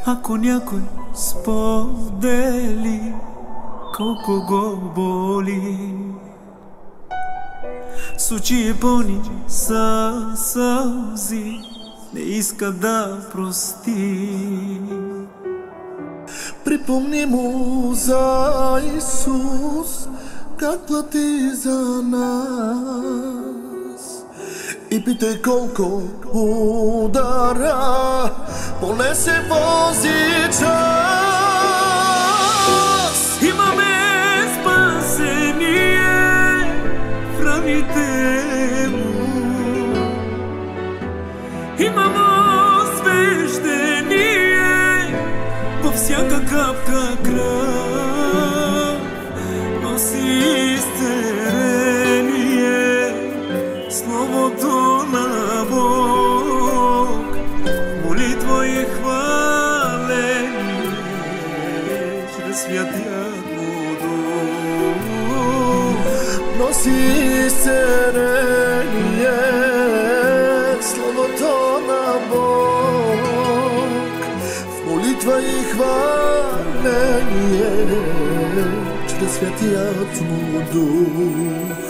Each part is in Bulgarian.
Ако някой сподели колко го боли, с очи пълни със сълзи, не иска да прости. Припомни му за Исус, как плати за нас, и питай колко удара понесе този час. Имаме спасение в раните му, имаме освещение във всяка капка кръв, носи изцеление словото на Бог, молитва и хваление чрез святият му дух. Носи изцеление словото на Бог, в молитва и хваление чрез святият му дух.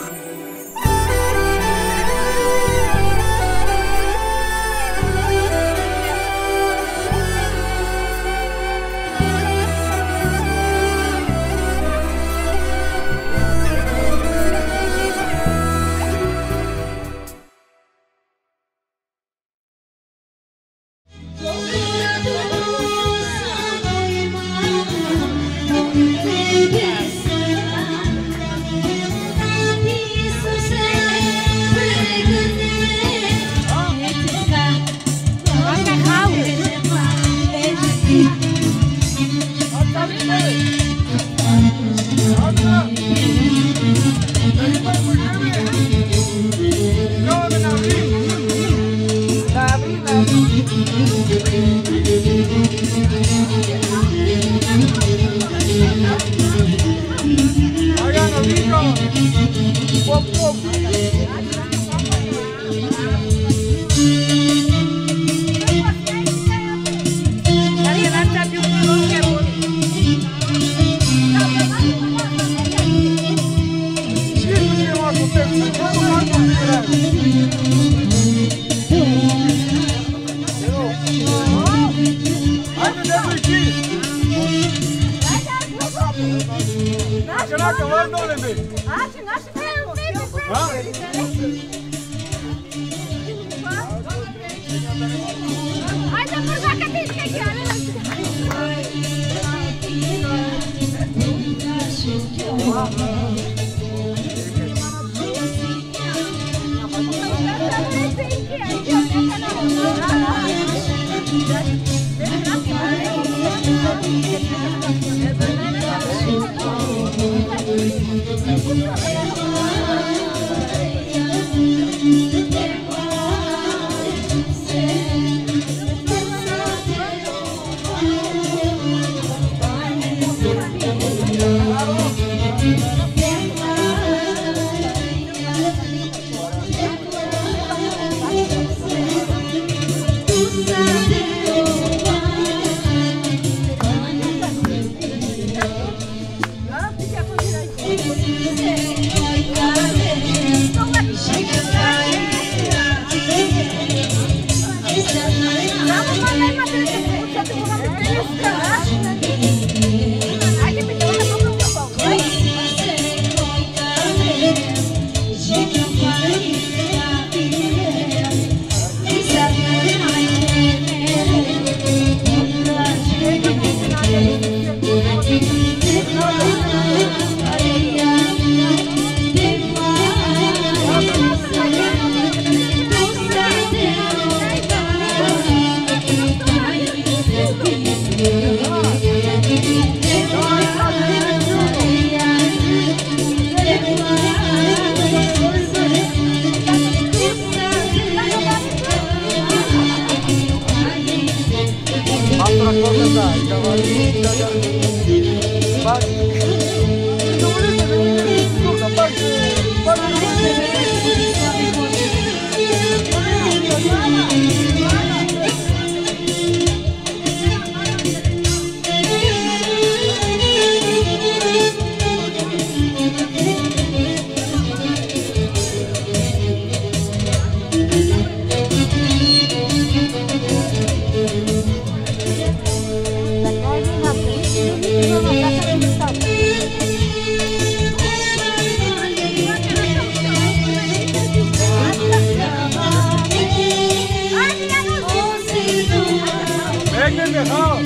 Segneme, ha!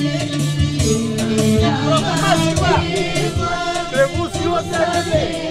Provocați-vă! Trebuie eu segneme!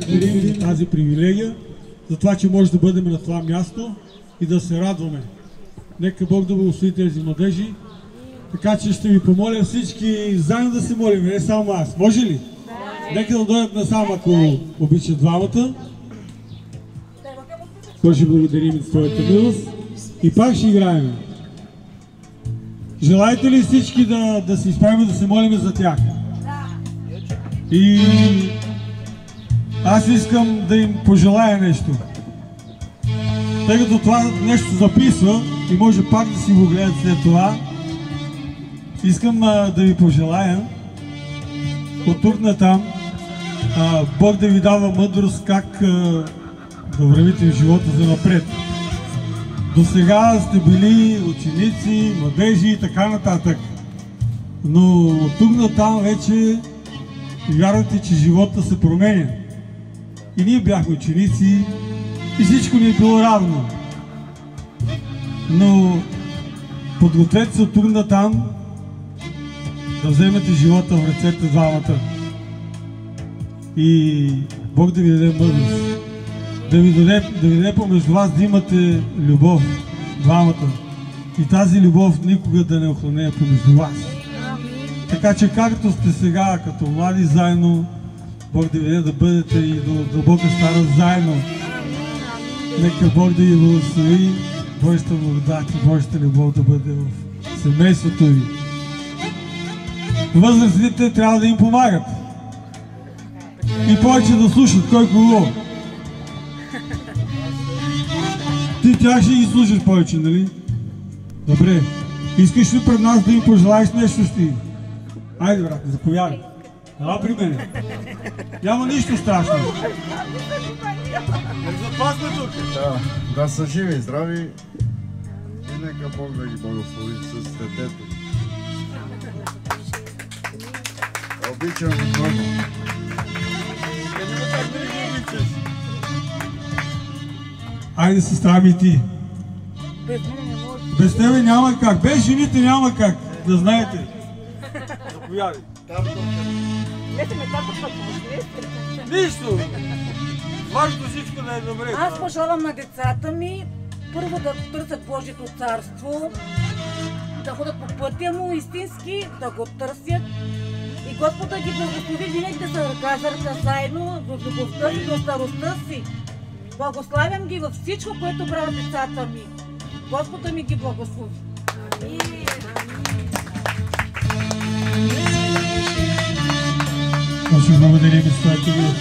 Благодарим тази привилегия, за това, че може да бъдем на това място и да се радваме. Нека Бог да благослови тези младежи. Така че ще ви помоля всички заедно да се молим, не само аз. Може ли? Нека да дойдат насам, ако обичат двамата. Боже, благодарим за Твоята милост. И пак ще играем. Желаете ли всички да се изправим да се молим за тях? И аз искам да им пожелая нещо. Тъй като това нещо се записва и може пак да си го гледат след това, искам да ви пожелая от тук натам Бог да ви дава мъдрост как да вървите в живота за напред. До сега сте били ученици, младежи и така нататък. Но от тук натам вече вярвате, че живота се променя. И ние бяхме ученици и всичко ни е било равно. Но подгответе се от тук натам да вземете живота в ръцете двамата. И Бог да ви даде мъдрост. Да ви даде помежду вас да имате любов, двамата. И тази любов никога да не охлане помежду вас. Така че както сте сега, като млади заедно, Бог да ви даде да бъдете и до дълбока старост заедно. Нека Бог да ви благослови, Божията благодат и Божията любов да бъде в семейството ви. Възрастните трябва да им помагат. И повече да слушат кой кого. Ти тях ще ги слушаш повече, нали? Добре. Искаш ли пред нас да им пожелаеш нещо ти? Айде, брат, заповядай. Ела при мене. Няма нищо страшно. Затова сме тук. Да са живи и здрави и нека Бог да ги благослови с детето. Обичам ви много. Айде, сестра ми, ти. Без тебе няма как. Без жените няма как. Да знаете. Заповядай. Нищо. Важно всичко да е добре. Аз пожелавам на децата ми първо да търсят Божието царство, да ходят по пътя му истински, да го търсят и Господ да ги благослови винаги да са ръка за ръка заедно до любовта си, до старостта си. Благославям ги във всичко, което правят децата ми. Господ да ми ги благослови. Ще благодарим за Твоето милост.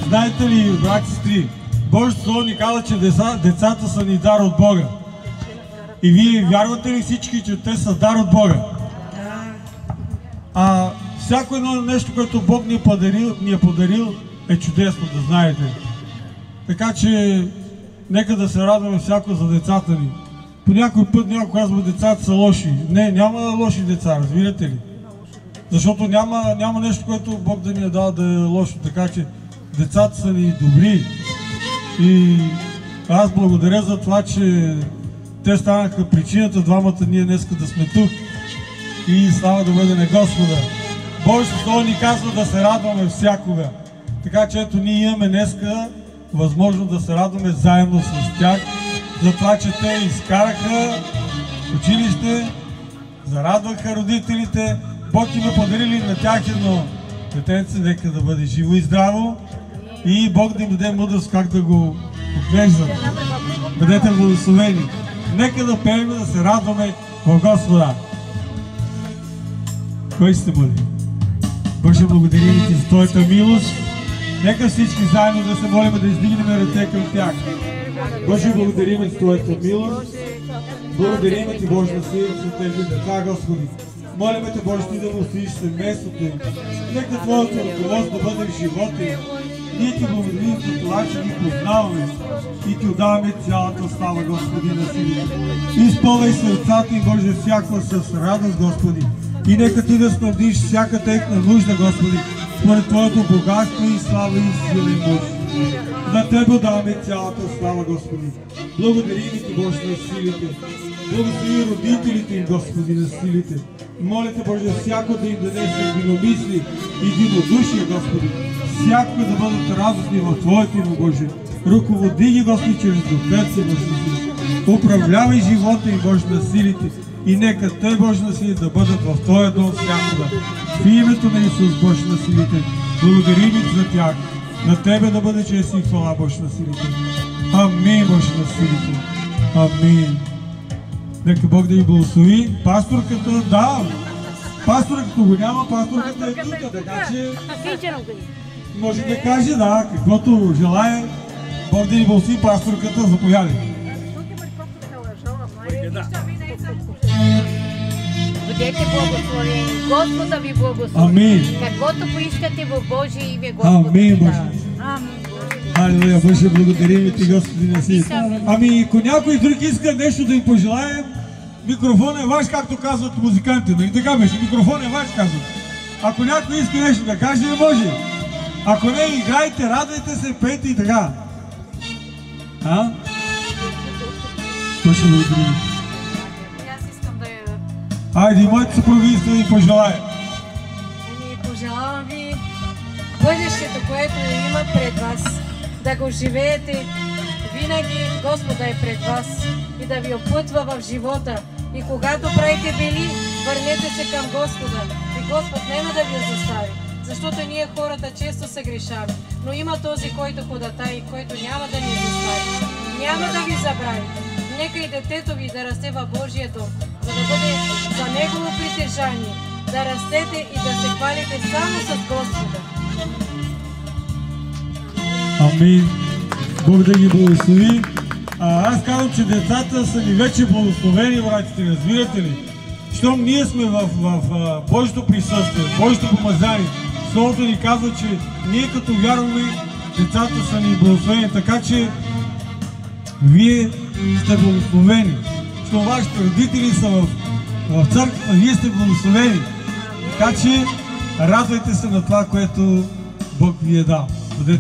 Знаете ли, брат и сестри, Божието Слово ни казва, че децата са ни дар от Бога. И вие вярвате ли всички, че те са дар от Бога? Всяко едно нещо, което Бог ни е подарил, е чудесно, да знаете. Така че, нека да се радваме всяко за децата ни. По някой път някой казва, децата са лоши. Не, няма лоши деца, разбирате ли? Защото няма нещо, което Бог да ни е дал да е лошо. Така че децата са ни добри. И аз благодаря за това, че те станаха причината двамата ние днеска да сме тук. И слава да бъде на Господа. Божието Слово ни казва да се радваме всякога. Така че ето ние имаме днеска възможност да се радваме заедно с тях. За това, че те изкараха училище, зарадваха родителите. Бог им е подарили на тях едно детенце, нека да бъде живо и здраво. И Бог да им даде мъдрост как да го отглеждат. Бъдете благословени. Нека да пеем и да се радваме в Господа. Кой сте моли? Боже, благодарим Ти за Твоята милост. Нека всички заедно да се молим, да издигнем ръце към тях. Боже, благодарим за Твоята милост. Благодарим Ти, Боже, да си за тези деца, Господи. Молиме Те, Боже, Ти да му стоиш семейството им. Нека Твоето ръководство да бъде в живота им. Ние ти благодарим за това, че ги познаваме и ти отдаваме цялата слава, Господи, на силите. Изпълвай сърцата им, Боже, всяко с радост, Господи. И нека ти да снабдиш всяка техна нужда, Господи, според Твоето богатство и слава и сила и мощ. На Тебе отдаваме цялата слава, Господи. Благодарим ти, Боже, на силите. Благослови родителите им, Господи, на силите. Моля те, Боже, всяко да им дадеш единомисли и единодушие, Господи. Всяко да бъдат радостни в Твоето име, Боже. Ръководи ги, Господи, чрез Духът си, Боже. Управлявай живота им, Боже, на силите. И нека Те, Боже, на силите, да бъдат в Твоя дом всякога. В името на Исус, Боже, на силите. Благодарим ти за тях. На Тебе да бъде чест и хвала, Боже, на силите. Амин, Боже, на силите. Амин. Нека Бог да ви благослови. Пасторката, да, пасторката го няма, пасторката е тук, така че може да каже, да, каквото желая. Бог да ни благослови, пасторката, заповядай. Бъдете благословени. Господа ви благослови. Амин. Каквото поискате в Божие име, Господа Амин, ви Боже. дава. Алелуя, Боже, благодарим ти, Господи, на силите. Ами, ако някой друг иска нещо да им пожелаем, микрофон е ваш, както казват музикантите. Нали така беше? Микрофон е ваш, казват. Ако някой иска нещо да каже, не може. Ако не, играйте, радвайте се, пейте и така. А? Точно благодарим. Аз искам да я... Айде, моите съпруги иска да ви пожелая. Пожелавам ви бъдещето, което има пред вас, да го живеете. Винаги Господа е пред вас и да ви опътва в живота. И когато правите бели, върнете се към Господа. И Господ няма да ви застави. Защото ние хората често се грешаваме. Но има този, който ходатай, който няма да ни застави. Няма да ви забрави. Нека и детето ви да расте в Божия дом, за да бъде за Негово притежание. Да растете и да се хвалите само с Господа. Амин. Бог да ги благослови. Аз казвам, че децата са ни вече благословени, братите, разбирате ли? Щом ние сме в Божието присъствие, Божието помазание, Словото ни казва, че ние като вярваме, децата са ни благословени, така че вие сте благословени. Щом вашите родители са в църквата, вие сте благословени. Така че радвайте се на това, което Бог ви е дал. Бъдете